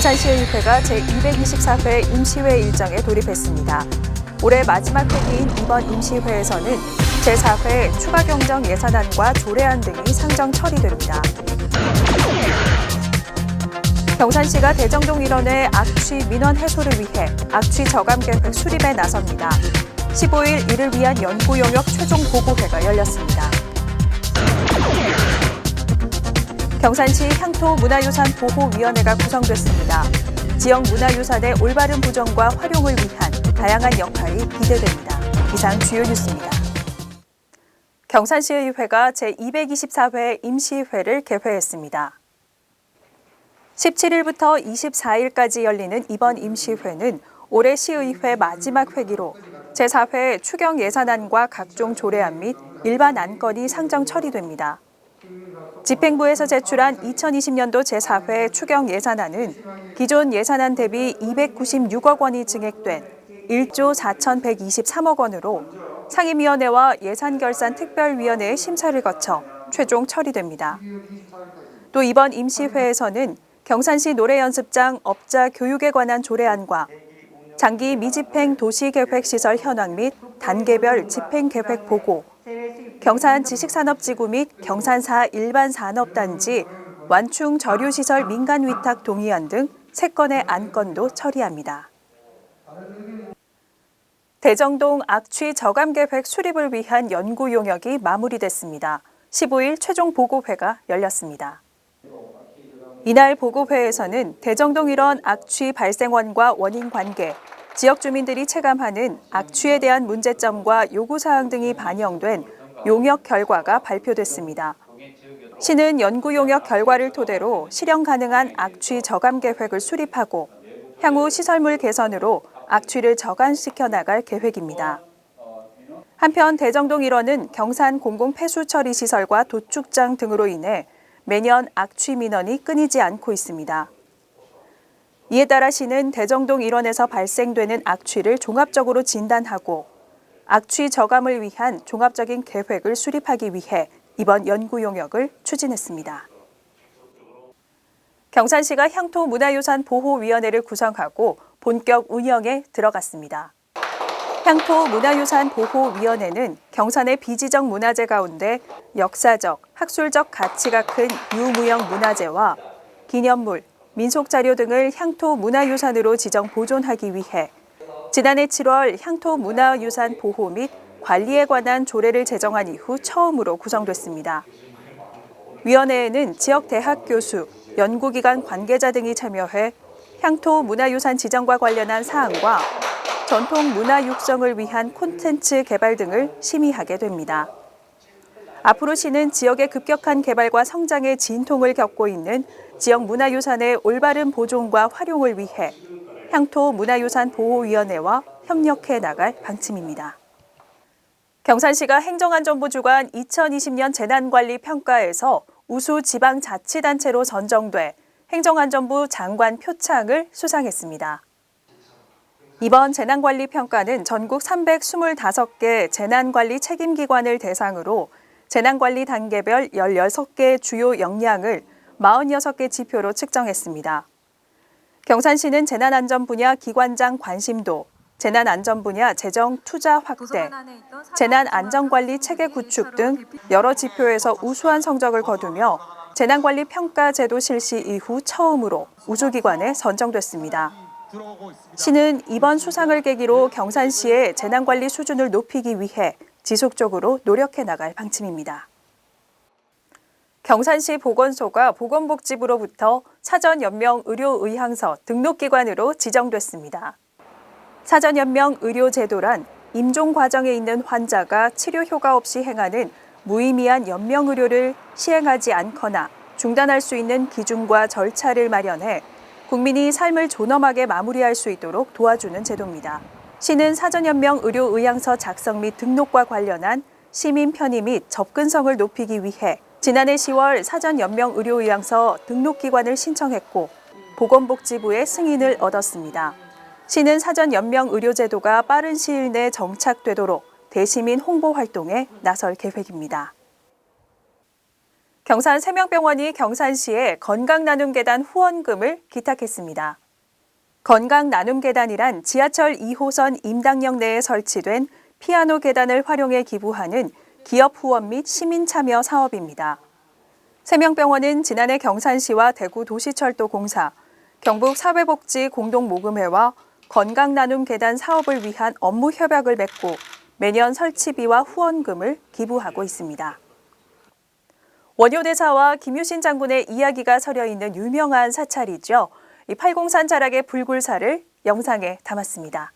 경산시의회가 제224회 임시회 일정에 돌입했습니다. 올해 마지막 회기인 이번 임시회에서는 제4회 추가 경정 예산안과 조례안 등이 상정 처리됩니다. 경산시가 대정동 일원의 악취 민원 해소를 위해 악취 저감 계획 수립에 나섭니다. 15일 이를 위한 연구 용역 최종 보고회가 열렸습니다. 경산시 향토문화유산보호위원회가 구성됐습니다. 지역 문화유산의 올바른 보존과 활용을 위한 다양한 역할이 기대됩니다. 이상 주요 뉴스입니다. 경산시의회가 제224회 임시회를 개회했습니다. 17일부터 24일까지 열리는 이번 임시회는 올해 시의회 마지막 회기로 제4회 추경 예산안과 각종 조례안 및 일반 안건이 상정 처리됩니다. 집행부에서 제출한 2020년도 제4회 추경 예산안은 기존 예산안 대비 296억 원이 증액된 1조 4,123억 원으로 상임위원회와 예산결산특별위원회의 심사를 거쳐 최종 처리됩니다. 또 이번 임시회에서는 경산시 노래연습장 업자 교육에 관한 조례안과 장기 미집행 도시계획시설 현황 및 단계별 집행계획 보고, 경산 지식산업지구 및 경산사 일반산업단지 완충 저류시설 민간위탁 동의안 등 3건의 안건도 처리합니다. 대정동 악취 저감 계획 수립을 위한 연구 용역이 마무리됐습니다. 15일 최종 보고회가 열렸습니다. 이날 보고회에서는 대정동 일원 악취 발생원과 원인 관계, 지역 주민들이 체감하는 악취에 대한 문제점과 요구사항 등이 반영된 용역 결과가 발표됐습니다. 시는 연구 용역 결과를 토대로 실현 가능한 악취 저감 계획을 수립하고 향후 시설물 개선으로 악취를 저감시켜 나갈 계획입니다. 한편 대정동 일원은 경산 공공폐수처리시설과 도축장 등으로 인해 매년 악취 민원이 끊이지 않고 있습니다. 이에 따라 시는 대정동 일원에서 발생되는 악취를 종합적으로 진단하고 악취 저감을 위한 종합적인 계획을 수립하기 위해 이번 연구 용역을 추진했습니다. 경산시가 향토문화유산보호위원회를 구성하고 본격 운영에 들어갔습니다. 향토문화유산보호위원회는 경산의 비지적 문화재 가운데 역사적, 학술적 가치가 큰 유무형 문화재와 기념물, 민속자료 등을 향토문화유산으로 지정 보존하기 위해 지난해 7월 향토문화유산 보호 및 관리에 관한 조례를 제정한 이후 처음으로 구성됐습니다. 위원회에는 지역 대학 교수, 연구기관 관계자 등이 참여해 향토문화유산 지정과 관련한 사항과 전통 문화 육성을 위한 콘텐츠 개발 등을 심의하게 됩니다. 앞으로 시는 지역의 급격한 개발과 성장의 진통을 겪고 있는 지역 문화유산의 올바른 보존과 활용을 위해 향토문화유산보호위원회와 협력해 나갈 방침입니다. 경산시가 행정안전부 주관 2020년 재난관리 평가에서 우수 지방자치단체로 선정돼 행정안전부 장관 표창을 수상했습니다. 이번 재난관리 평가는 전국 325개 재난관리 책임기관을 대상으로 재난관리 단계별 16개 주요 역량을 46개 지표로 측정했습니다. 경산시는 재난안전 분야 기관장 관심도, 재난안전 분야 재정 투자 확대, 재난안전관리 체계 구축 등 여러 지표에서 우수한 성적을 거두며 재난관리 평가 제도 실시 이후 처음으로 우수기관에 선정됐습니다. 시는 이번 수상을 계기로 경산시의 재난관리 수준을 높이기 위해 지속적으로 노력해 나갈 방침입니다. 경산시 보건소가 보건복지부로부터 사전연명의료의향서 등록기관으로 지정됐습니다. 사전연명의료제도란 임종 과정에 있는 환자가 치료 효과 없이 행하는 무의미한 연명의료를 시행하지 않거나 중단할 수 있는 기준과 절차를 마련해 국민이 삶을 존엄하게 마무리할 수 있도록 도와주는 제도입니다. 시는 사전연명의료의향서 작성 및 등록과 관련한 시민 편의 및 접근성을 높이기 위해 지난해 10월 사전연명의료의향서 등록기관을 신청했고 보건복지부의 승인을 얻었습니다. 시는 사전연명의료제도가 빠른 시일 내 정착되도록 대시민 홍보 활동에 나설 계획입니다. 경산 세명병원이 경산시에 건강나눔계단 후원금을 기탁했습니다. 건강나눔계단이란 지하철 2호선 임당역 내에 설치된 피아노 계단을 활용해 기부하는 기업 후원 및 시민 참여 사업입니다. 세명병원은 지난해 경산시와 대구도시철도공사, 경북사회복지공동모금회와 건강나눔계단 사업을 위한 업무 협약을 맺고 매년 설치비와 후원금을 기부하고 있습니다. 원효대사와 김유신 장군의 이야기가 서려 있는 유명한 사찰이죠. 이 팔공산 자락의 불굴사를 영상에 담았습니다.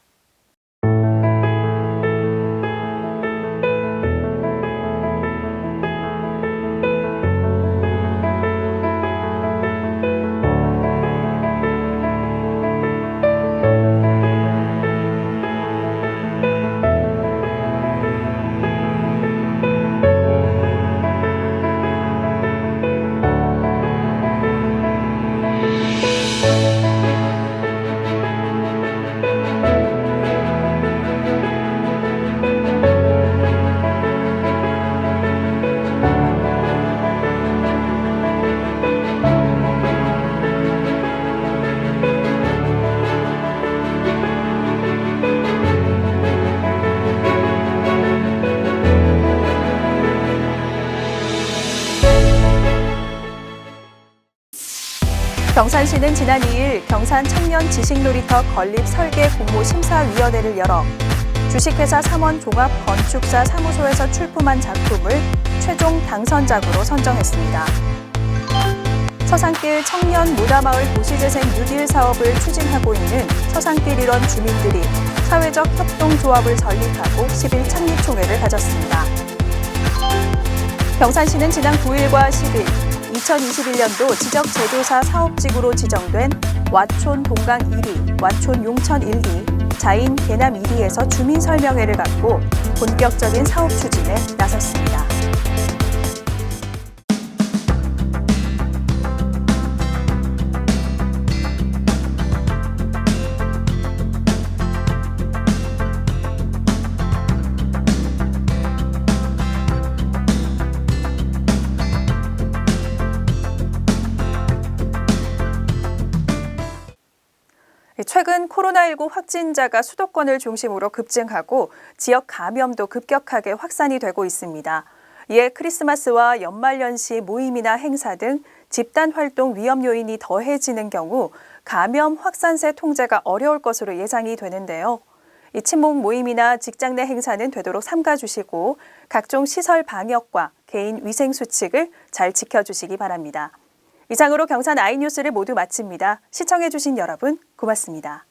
경산시는 지난 2일 경산 청년 지식놀이터 건립 설계 공모 심사위원회를 열어 주식회사 삼원종합건축사 사무소에서 출품한 작품을 최종 당선작으로 선정했습니다. 서산길 청년 무다마을 도시재생 뉴딜 사업을 추진하고 있는 서산길 일원 주민들이 사회적 협동조합을 설립하고 10일 창립총회를 가졌습니다. 경산시는 지난 9일과 10일 2021년도 지적제도사 사업지구로 지정된 와촌 동강 1리, 와촌 용천 1리, 자인 대남 1리에서 주민설명회를 갖고 본격적인 사업 추진에 나섰습니다. 최근 코로나19 확진자가 수도권을 중심으로 급증하고 지역 감염도 급격하게 확산이 되고 있습니다. 이에 크리스마스와 연말연시 모임이나 행사 등 집단 활동 위험 요인이 더해지는 경우 감염 확산세 통제가 어려울 것으로 예상이 되는데요. 이 친목 모임이나 직장 내 행사는 되도록 삼가주시고 각종 시설 방역과 개인 위생 수칙을 잘 지켜주시기 바랍니다. 이상으로 경산 아이뉴스를 모두 마칩니다. 시청해주신 여러분 고맙습니다.